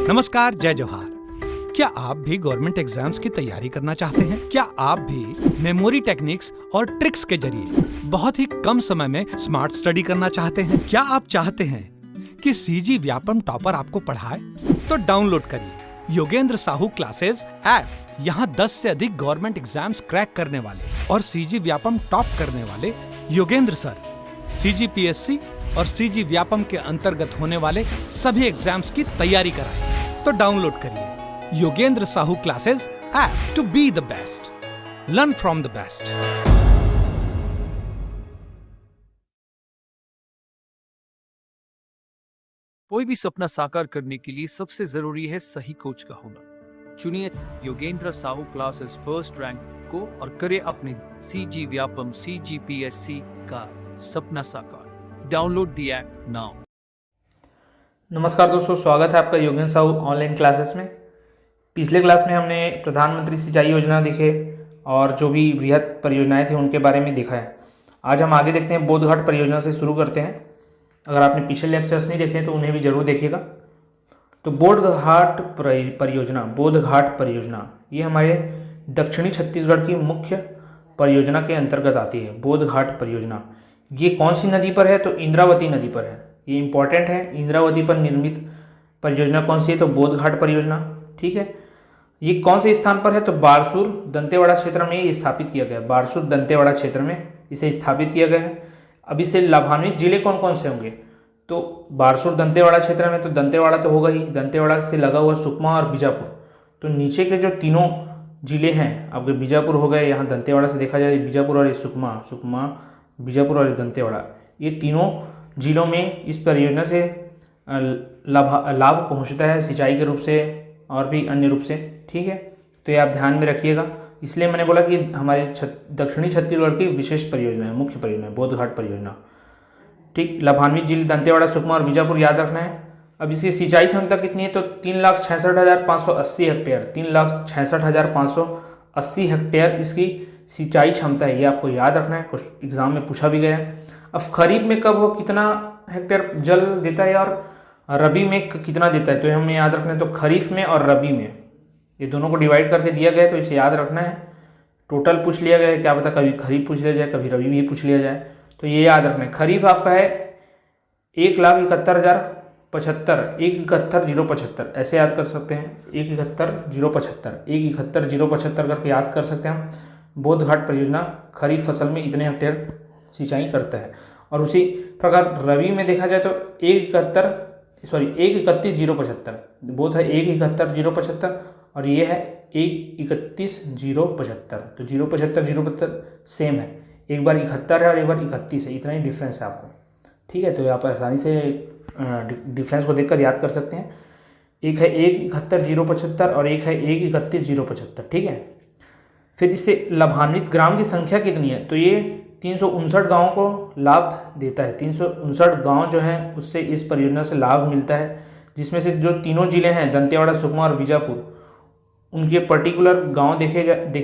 नमस्कार, जय जोहार। क्या आप भी गवर्नमेंट एग्जाम्स की तैयारी करना चाहते हैं? क्या आप भी मेमोरी टेक्निक्स और ट्रिक्स के जरिए बहुत ही कम समय में स्मार्ट स्टडी करना चाहते हैं? क्या आप चाहते हैं कि सीजी व्यापम टॉपर आपको पढ़ाए? तो डाउनलोड करिए योगेंद्र साहू क्लासेस ऐप। यहाँ 10 से अधिक गवर्नमेंट एग्जाम्स क्रैक करने वाले और सीजी व्यापम टॉप करने वाले योगेंद्र सर सीजीपीएससी और सीजी व्यापम के अंतर्गत होने वाले सभी एग्जाम्स की तैयारी कराएं। तो डाउनलोड करिए Yogendra Sahu classes app to be the best, learn from the best. कोई भी सपना साकार करने के लिए सबसे जरूरी है सही कोच का होना। चुनिए Yogendra Sahu classes first rank को और करें अपने सीजी व्यापम सीजीपीएससी का सपना साकार। Download the app now. नमस्कार दोस्तों, स्वागत है आपका योगेंद्र साहू ऑनलाइन क्लासेस में। पिछले क्लास में हमने प्रधानमंत्री सिंचाई योजना देखे और जो भी बृहद परियोजनाएं थी उनके बारे में देखा है। आज हम आगे देखते हैं, बोधघाट परियोजना से शुरू करते हैं। अगर आपने पिछले लेक्चर्स नहीं देखे तो उन्हें भी जरूर देखिएगा। तो बोधघाट परियोजना ये हमारे दक्षिणी छत्तीसगढ़ की मुख्य परियोजना के अंतर्गत आती है। बोधघाट परियोजना ये कौन सी नदी पर है? तो इंद्रावती नदी पर है। ये इंपॉर्टेंट है। इंद्रावती पर निर्मित परियोजना कौन सी है? तो बोधघाट परियोजना। ठीक है, ये कौन से स्थान पर है? तो बारसूर दंतेवाड़ा क्षेत्र में ये स्थापित किया गया है। बारसूर दंतेवाड़ा क्षेत्र में इसे स्थापित किया गया है। अब इससे लाभान्वित जिले कौन कौन से होंगे? तो बारसूर दंतेवाड़ा क्षेत्र में तो दंतेवाड़ा तो होगा ही, दंतेवाड़ा से लगा हुआ सुकमा और बीजापुर। तो नीचे के जो तीनों जिले हैं, आपके बीजापुर हो गए, यहाँ दंतेवाड़ा से देखा जाए बीजापुर और सुकमा बीजापुर और दंतेवाड़ा, ये तीनों जिलों में इस परियोजना से लाभ पहुंचता है, सिंचाई के रूप से और भी अन्य रूप से। ठीक है, तो ये आप ध्यान में रखिएगा। इसलिए मैंने बोला कि हमारे दक्षिणी छत्तीसगढ़ की विशेष परियोजना है, मुख्य परियोजना है बोधघाट परियोजना। ठीक, लाभान्वित जिले दंतेवाड़ा, सुकमा और बीजापुर याद रखना है। अब इसकी सिंचाई क्षमता कितनी है? तो 3,66,580 हेक्टेयर, 3,66,580 हेक्टेयर इसकी सिंचाई क्षमता है। ये आपको याद रखना है, कुछ एग्जाम में पूछा भी गया है। अब खरीफ में कब हो कितना हेक्टेयर जल देता है और रबी में कितना देता है, तो हमें याद रखना है। तो खरीफ में और रबी में ये दोनों को डिवाइड करके दिया गया है, तो इसे याद रखना है। टोटल पूछ लिया गया है, क्या पता कभी खरीफ पूछ लिया जाए, कभी रबी भी पूछ लिया जाए, तो ये याद रखना है। खरीफ आपका है 1,71,075, 1,71,075 ऐसे याद कर सकते हैं। 1,71,075 करके याद कर सकते हैं हम। बोधघाट परियोजना खरीफ फसल में इतने हेक्टेयर सिंचाई करता है। और उसी प्रकार रबी में देखा जाए तो 1,31,075, बोध है 1,71,075 और ये है 1,31,075। तो 0,75 सेम है, एक बार 71 है और एक बार 31 है, इतना ही डिफरेंस है आपको। ठीक है, तो आप आसानी से डिफरेंस को देखकर याद कर सकते हैं। एक है 1,71,075 और एक है 1,31,075। ठीक है, फिर इससे लाभान्वित ग्राम की संख्या कितनी है? तो ये 359 गाँव को लाभ देता है। 359 गाँव जो हैं उससे इस परियोजना से लाभ मिलता है, जिसमें से जो तीनों जिले हैं दंतेवाड़ा, सुकमा और बीजापुर, उनके पर्टिकुलर गांव देखे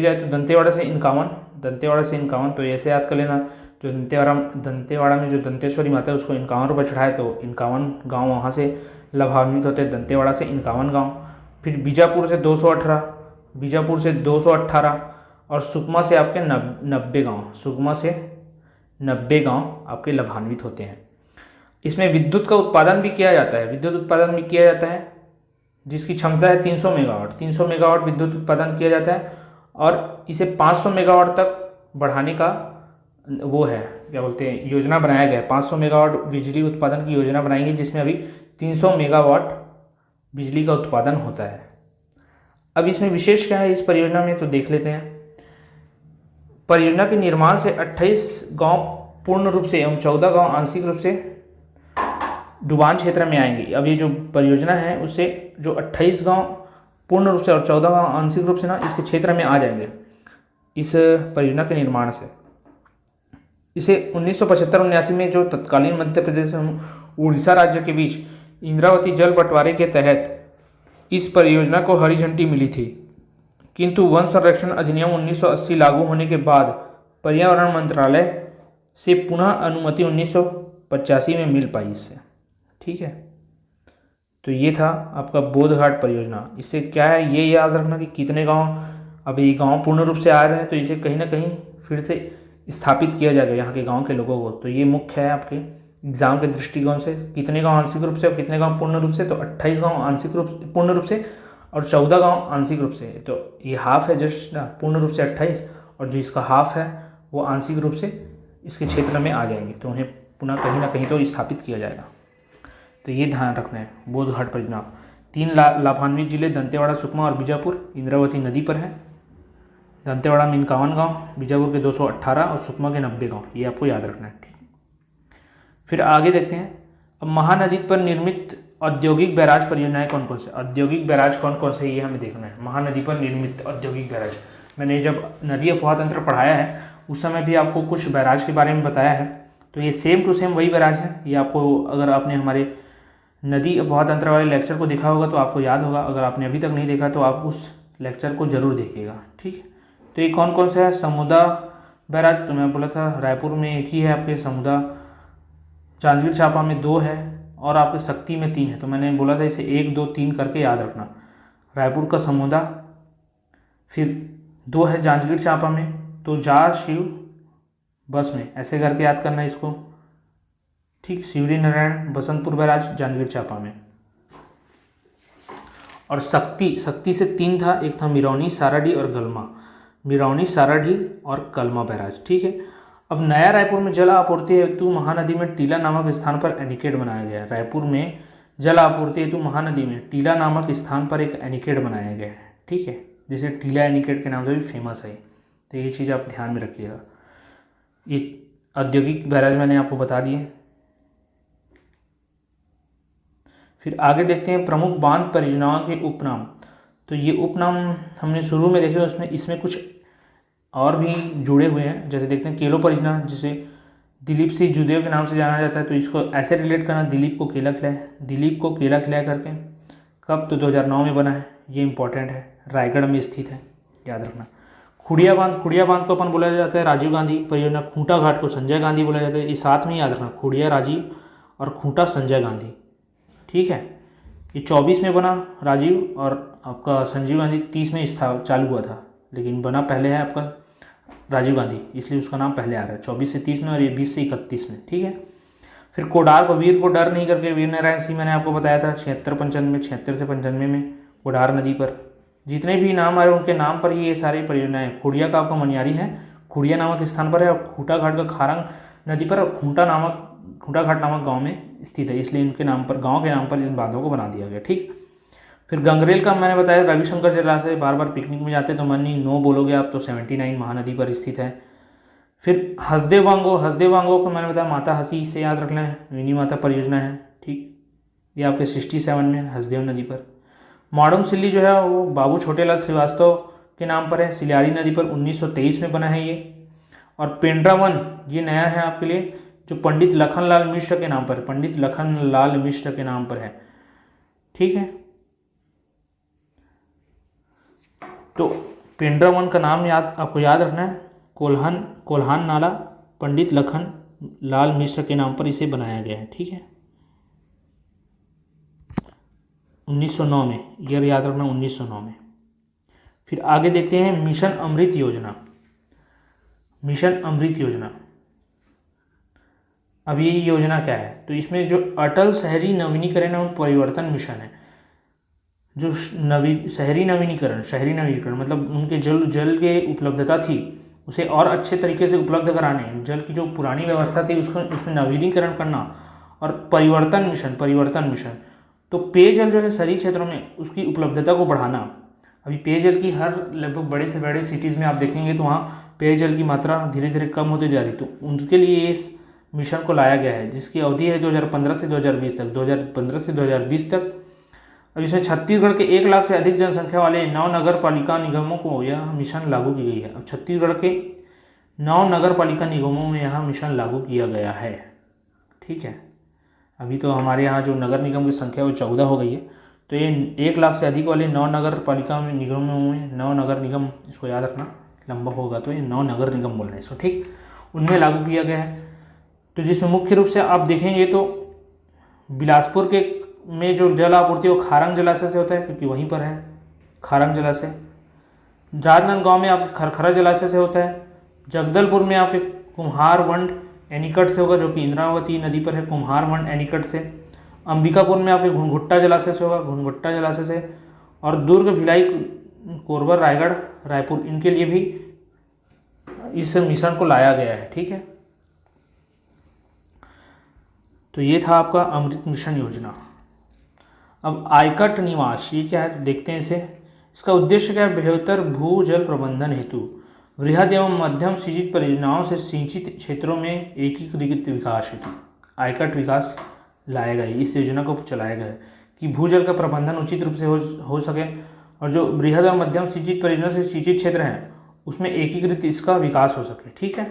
जाए तो दंतेवाड़ा से 51, तो ऐसे याद कर लेना। जो दंतेवाड़ा में जो दंतेश्वरी माता है उसको 51 रुपये चढ़ाए, तो 51 गाँव वहाँ से लाभान्वित होते हैं। दंतेवाड़ा से 51 गाँव, फिर बीजापुर से 218 और सुकमा से आपके 90 गाँव, सुकमा से 90 गाँव आपके लाभान्वित होते हैं। इसमें विद्युत का उत्पादन भी किया जाता है, जिसकी क्षमता है 300 मेगावाट विद्युत उत्पादन किया जाता है। और इसे 500 मेगावाट तक बढ़ाने का वो है, क्या बोलते हैं, योजना बनाया गया है। 500 मेगावाट बिजली उत्पादन की योजना बनाई गई, जिसमें अभी 300 मेगावाट बिजली का उत्पादन होता है। अब इसमें विशेष क्या है इस परियोजना में, तो देख लेते हैं। परियोजना के निर्माण से 28 गांव पूर्ण रूप से एवं 14 गांव आंशिक रूप से डुबान क्षेत्र में आएंगे। अब ये जो परियोजना है उससे जो 28 गांव पूर्ण रूप से और 14 गांव आंशिक रूप से ना इसके क्षेत्र में आ जाएंगे इस परियोजना के निर्माण से। इसे 1975-79 में जो तत्कालीन मध्य प्रदेश एवं उड़ीसा राज्य के बीच इंद्रावती जल बंटवारे के तहत इस परियोजना को हरी झंडी मिली थी, किंतु वन संरक्षण अधिनियम 1980 लागू होने के बाद पर्यावरण मंत्रालय से पुनः अनुमति 1985 में मिल पाई इससे। ठीक है, तो ये था आपका बोधघाट परियोजना। इससे क्या है, ये याद रखना कि कितने गांव, अभी गांव पूर्ण रूप से आ रहे हैं, तो इसे कहीं ना कहीं फिर से स्थापित किया जाएगा यहाँ के गांव के लोगों को। तो ये मुख्य है आपके एग्जाम के दृष्टिकोण से, कितने गांव आंशिक रूप से और कितने गांव पूर्ण रूप से। तो 28 गांव आंशिक रूप पूर्ण रूप से और 14 गांव आंशिक रूप से। तो ये हाफ है जस्ट ना, पूर्ण रूप से 28, और जो इसका हाफ है वो आंशिक रूप से इसके क्षेत्र में आ जाएंगे, तो उन्हें पुनः कहीं ना कहीं तो स्थापित किया जाएगा। तो ये ध्यान रखना है। बोधघाट परियोजना 3 लाभान्वित जिले दंतेवाड़ा, सुकमा और बीजापुर इंद्रावती नदी पर है। दंतेवाड़ा में 51 गाँव, बीजापुर के 218 और सुकमा के 90 गाँव, ये आपको याद रखना है। ठीक, फिर आगे देखते हैं। अब महानदी पर निर्मित औद्योगिक बैराज परियोजनाएं कौन कौन से, औद्योगिक बैराज कौन कौन से, ये हमें देखना है। महानदी पर निर्मित औद्योगिक बैराज, मैंने जब नदी अफवाह तंत्र पढ़ाया है उस समय भी आपको कुछ बैराज के बारे में बताया है। तो ये सेम टू सेम वही बैराज है। ये आपको, अगर आपने हमारे नदी अफवाह तंत्र वाले लेक्चर को देखा होगा तो आपको याद होगा, अगर आपने अभी तक नहीं देखा तो आप उस लेक्चर को जरूर देखिएगा। ठीक है, तो ये कौन कौन सा है। समुदा बैराज, तो मैं बोला था रायपुर में एक ही है आपके समुदा, जांजगीर चांपा में 2 है और आपके शक्ति में 3 है। तो मैंने बोला था इसे 1 2 3 करके याद रखना। रायपुर का समुदा, फिर 2 है जांजगीर चांपा में, तो जा शिव बस में, ऐसे करके याद करना है इसको। ठीक, शिवरी नारायण बसंतपुर बैराज जांजगीर चांपा में। और शक्ति से 3 था, एक था मिरौनी, साराडी और गलमा, मिरौनी, साराडी और कलमा बैराज। ठीक है, अब नया रायपुर में जल आपूर्ति हेतु महानदी में टीला नामक स्थान पर एनीकेट बनाया गया है। रायपुर में जल आपूर्ति हेतु महानदी में टीला नामक स्थान पर एक एनीकेट बनाया गया है। ठीक है, जिसे टीला एनीकेट के नाम से भी फेमस है। तो ये चीज़ आप ध्यान में रखिएगा। ये औद्योगिक बैराज मैंने आपको बता दिए। फिर आगे देखते हैं प्रमुख बांध परियोजनाओं के उपनाम। तो ये उपनाम हमने शुरू में देखे, उसमें इसमें कुछ और भी जुड़े हुए हैं। जैसे देखते हैं केलो परियोजना, जिसे दिलीप सिंह जुदेव के नाम से जाना जाता है। तो इसको ऐसे रिलेट करना, दिलीप को केला खिलाए, दिलीप को केला खिलाए करके। कब, तो 2009 में बना है, ये इंपॉर्टेंट है, रायगढ़ में स्थित है, याद रखना। खुड़िया बांध को अपन बोला जाता है राजीव गांधी परियोजना। खूंटा घाट को संजय गांधी बोला जाता है, ये साथ में याद रखना, खुड़िया राजीव और खूंटा संजय गांधी। ठीक है, ये 24 में बना राजीव, और आपका संजीव गांधी 30 में चालू हुआ था, लेकिन बना पहले है आपका राजीव गांधी, इसलिए उसका नाम पहले आ रहा है। 24 से 30 में और ये 20 से 31 में। ठीक है, फिर कोडार को वीर को डर नहीं करके वीर नारायण सिंह मैंने आपको बताया था 76 से 95 में कोडार नदी पर। जितने भी नाम आ रहे हैं उनके नाम पर ही ये सारी परियोजनाएं। खुड़िया का आपका मनियारी है, खुड़िया नामक स्थान पर है, और खूंटा घाट का खारंग नदी पर, और खूंटा घाट नामक गाँव में स्थित है, इसलिए इनके नाम पर, गाँव के नाम पर इन बांधों को बना दिया गया। ठीक, फिर गंगरेल का मैंने बताया रविशंकर जलाशय, बार बार पिकनिक में जाते तो मनी नो बोलोगे आप, तो 79 महानदी पर स्थित है। फिर हसदेव वांगो को मैंने बताया माता हसी से याद रखना है, मिनी माता परियोजना है। ठीक, ये आपके 67 में हसदेव नदी पर। माडम सिल्ली जो है वो बाबू छोटेलाल श्रीवास्तव के नाम पर है, सिलियारी नदी पर 1923 में बना है ये। और पेंड्रावन ये नया है आपके लिए, जो पंडित लखनलाल मिश्र के नाम पर, पंडित लखनलाल मिश्र के नाम पर है। ठीक है, तो पेंड्रावन का नाम आपको याद रखना है, कोल्हान नाला पंडित लखन लाल मिश्र के नाम पर इसे बनाया गया है। ठीक है, 1909 में, ईयर याद रखना 1909 में। फिर आगे देखते हैं मिशन अमृत योजना। मिशन अमृत योजना, अब ये योजना क्या है, तो इसमें जो अटल शहरी नवीनीकरण एवं परिवर्तन मिशन है, जो शहरी नवीनीकरण मतलब उनके जल के उपलब्धता थी उसे और अच्छे तरीके से उपलब्ध कराने, जल की जो पुरानी व्यवस्था थी उसको उसमें नवीनीकरण करना, और परिवर्तन मिशन तो पेयजल जो है शहरी क्षेत्रों में उसकी उपलब्धता को बढ़ाना। अभी पेयजल की हर लगभग बड़े से बड़े सिटीज़ में आप देखेंगे तो वहाँ पेयजल की मात्रा धीरे धीरे कम होती जा रही, तो उनके लिए इस मिशन को लाया गया है, जिसकी अवधि है 2015 से 2020 तक। 2015 से 2020 तक। अब इसमें छत्तीसगढ़ के 1 लाख से अधिक जनसंख्या वाले 9 नगर पालिका निगमों को यह मिशन लागू की गई है। अब छत्तीसगढ़ के 9 नगर पालिका निगमों में यह मिशन लागू किया गया है। ठीक है, अभी तो हमारे यहाँ जो नगर निगम की संख्या वो 14 हो गई है, तो ये 1 लाख से अधिक वाले 9 नगर पालिका निगमों में 9 नगर निगम, इसको याद रखना, लंबा होगा तो ये 9 नगर निगम बोल रहे हैं इसको। ठीक, उनमें लागू किया गया है। तो जिसमें मुख्य रूप से आप देखेंगे तो बिलासपुर के में जो जल आपूर्ति वो खारंग जलाशय से होता है, क्योंकि वहीं पर है खारंग जलाशय। राजनांदगांव में आपके खरखरा जलाशय से होता है। जगदलपुर में आपके कुम्हारवंड एनीकट से होगा, जो कि इंद्रावती नदी पर है, कुम्हारवंड एनीकट से। अंबिकापुर में आपके घुनघुट्टा जलाशय से होगा, घुनघुट्टा जलाशय से। और दुर्ग, भिलाई, कोरबा, रायगढ़, रायपुर, इनके लिए भी इस मिशन को लाया गया है। ठीक है, तो ये था आपका अमृत मिशन योजना। अब आयकट निवास ये क्या है, तो देखते हैं इसे। इसका उद्देश्य क्या है, बेहतर भू जल प्रबंधन हेतु वृहद एवं मध्यम सिंचित परियोजनाओं से सिंचित क्षेत्रों में एकीकृत विकास हेतु आयकट विकास लाया गया है। इस योजना को चलाया गया है कि भूजल का प्रबंधन उचित रूप से हो सके, और जो बृहद और मध्यम सिंचित परियोजना से सिंचित क्षेत्र हैं उसमें एकीकृत इसका विकास हो सके। ठीक है,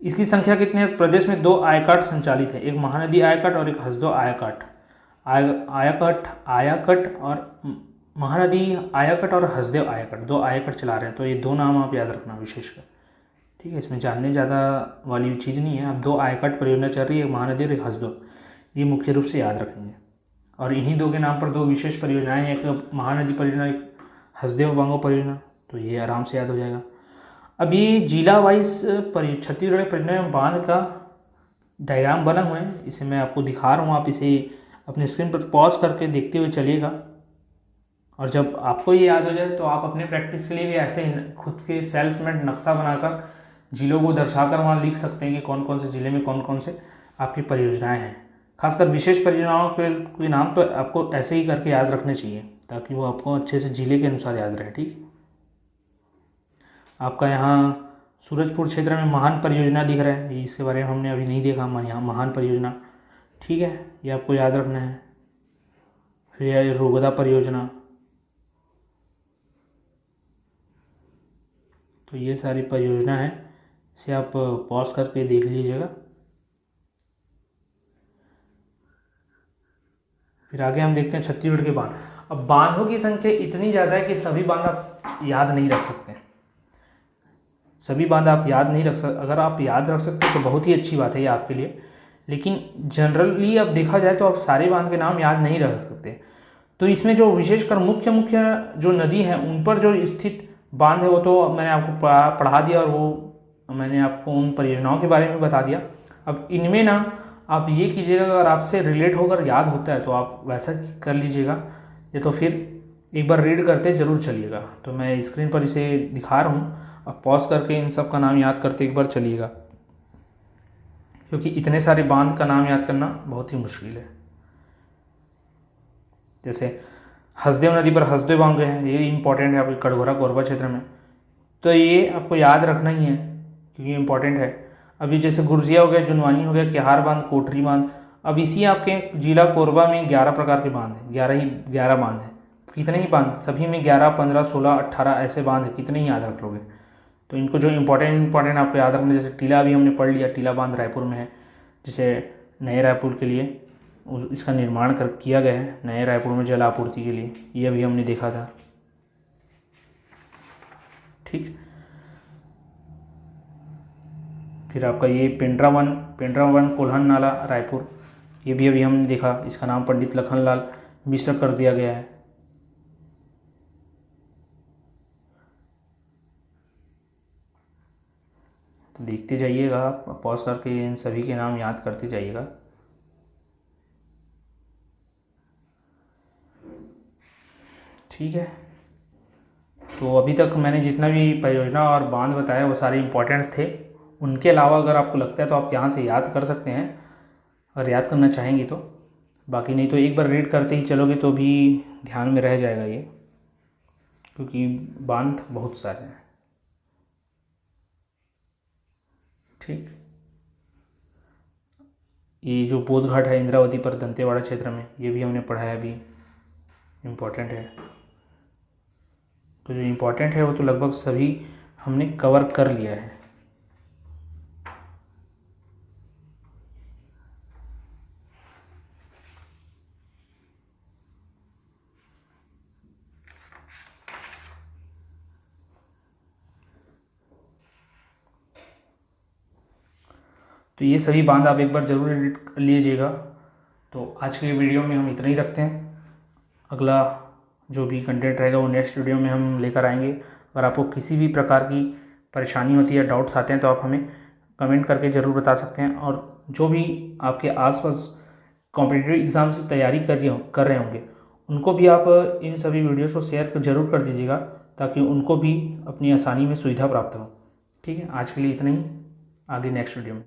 इसकी संख्या कितनी है, प्रदेश में 2 आयकट संचालित है, एक महानदी आयकट और एक हसदो आयकट। आयकट और महानदी आयकट और हसदेव आयकट, 2 आयकट चला रहे हैं। तो ये 2 नाम आप याद रखना विशेषकर। ठीक है, इसमें जानने ज़्यादा वाली चीज़ नहीं है। अब 2 आयकट परियोजना चल रही है, एक महानदी और एक हसदो, ये मुख्य रूप से याद रखेंगे। और इन्हीं 2 के नाम पर 2 विशेष परियोजनाएं हैं, एक महानदी परियोजना, एक हसदेव बांगो परियोजना, तो ये आराम से याद हो जाएगा। अब ये जिला वाइज छत्तीसगढ़ परियोजना में बांध का डायग्राम बना हुआ है, इसे मैं आपको दिखा रहा हूँ। आप इसे अपने स्क्रीन पर पॉज करके देखते हुए चलिएगा, और जब आपको ये याद हो जाए तो आप अपने प्रैक्टिस के लिए भी ऐसे खुद के सेल्फ मेड नक्शा बनाकर जिलों को दर्शाकर वहाँ लिख सकते हैं कि कौन कौन से ज़िले में कौन कौन से आपकी परियोजनाएं हैं। खासकर विशेष परियोजनाओं के नाम तो आपको ऐसे ही करके याद रखने चाहिए, ताकि वो आपको अच्छे से जिले के अनुसार याद रहे। ठीक, आपका यहाँ सूरजपुर क्षेत्र में महान परियोजना दिख रहा है, इसके बारे में हमने अभी नहीं देखा, यहाँ महान परियोजना। ठीक है, ये आपको याद रखना है। फिर ये रोगदा परियोजना, तो ये सारी परियोजना है, इसे आप पॉज करके देख लीजिएगा। फिर आगे हम देखते हैं छत्तीसगढ़ के बांध। अब बांधों की संख्या इतनी ज़्यादा है कि सभी बांध आप याद नहीं रख सकते, सभी बांध आप याद नहीं रख सकते। अगर आप याद रख सकते हैं तो बहुत ही अच्छी बात है ये आपके लिए, लेकिन जनरली अब देखा जाए तो आप सारे बांध के नाम याद नहीं रख सकते। तो इसमें जो विशेषकर मुख्य जो नदी है उन पर जो स्थित बांध है वो तो मैंने आपको पढ़ा दिया, और वो मैंने आपको उन परियोजनाओं के बारे में बता दिया। अब इनमें ना आप ये कीजिएगा, अगर आपसे रिलेट होकर याद होता है तो आप वैसा कर लीजिएगा, या तो फिर एक बार रीड करते ज़रूर चलिएगा। तो मैं स्क्रीन पर इसे दिखा रहा हूँ, आप पॉज करके इन सब का नाम याद करते एक बार चलिएगा, क्योंकि इतने सारे बांध का नाम याद करना बहुत ही मुश्किल है। जैसे हसदेव नदी पर हसदेव बांध है, ये इंपॉर्टेंट है आपके कटघोरा कोरबा क्षेत्र में, तो ये आपको याद रखना ही है क्योंकि इम्पॉर्टेंट है। अभी जैसे गुरजिया हो गया, जुनवानी हो गया, क्याहार बांध, कोठरी बांध। अब इसी आपके जिला कोरबा में 11 प्रकार के बांध हैं, 11 बांध हैं। कितने ही बांध, सभी में 11, 15, 16, 18 ऐसे बांध है, कितने ही याद रख लोगे। तो इनको जो इंपॉर्टेंट आपको याद रखना, जैसे टीला अभी हमने पढ़ लिया, टीला बांध रायपुर में है, जैसे नए रायपुर के लिए इसका निर्माण किया गया है, नए रायपुर में जल आपूर्ति के लिए, ये अभी हमने देखा था। ठीक, फिर आपका ये पेंड्रा वन कोल्हन नाला रायपुर, ये भी अभी हमने देखा, इसका नाम पंडित लखनलाल मिश्र कर दिया गया है। तो देखते जाइएगा, आप पॉज करके इन सभी के नाम याद करते जाइएगा। ठीक है, तो अभी तक मैंने जितना भी परियोजना और बांध बताया वो सारे इंपॉर्टेंट्स थे। उनके अलावा अगर आपको लगता है तो आप यहाँ से याद कर सकते हैं, अगर याद करना चाहेंगे तो। बाकी नहीं तो एक बार रीड करते ही चलोगे तो भी ध्यान में रह जाएगा ये, क्योंकि बांध बहुत सारे हैं। ठीक, ये जो बोध घाट है इंद्रावती पर दंतेवाड़ा क्षेत्र में, ये भी हमने पढ़ा है, अभी इम्पोर्टेंट है। तो जो इम्पोर्टेंट है वो तो लगभग सभी हमने कवर कर लिया है। तो ये सभी बांध आप एक बार ज़रूर एडिट कर लीजिएगा, तो आज के वीडियो में हम इतना ही रखते हैं। अगला जो भी कंटेंट रहेगा वो नेक्स्ट वीडियो में हम लेकर आएंगे। अगर आपको किसी भी प्रकार की परेशानी होती है, डाउट्स आते हैं, तो आप हमें कमेंट करके ज़रूर बता सकते हैं। और जो भी आपके आसपास कॉम्पिटिटिव एग्ज़ाम्स की तैयारी कर रहे होंगे, उनको भी आप इन सभी वीडियोज़ को शेयर ज़रूर कर दीजिएगा, ताकि उनको भी अपनी आसानी में सुविधा प्राप्त हो। ठीक है, आज के लिए इतना ही, आगे नेक्स्ट वीडियो में।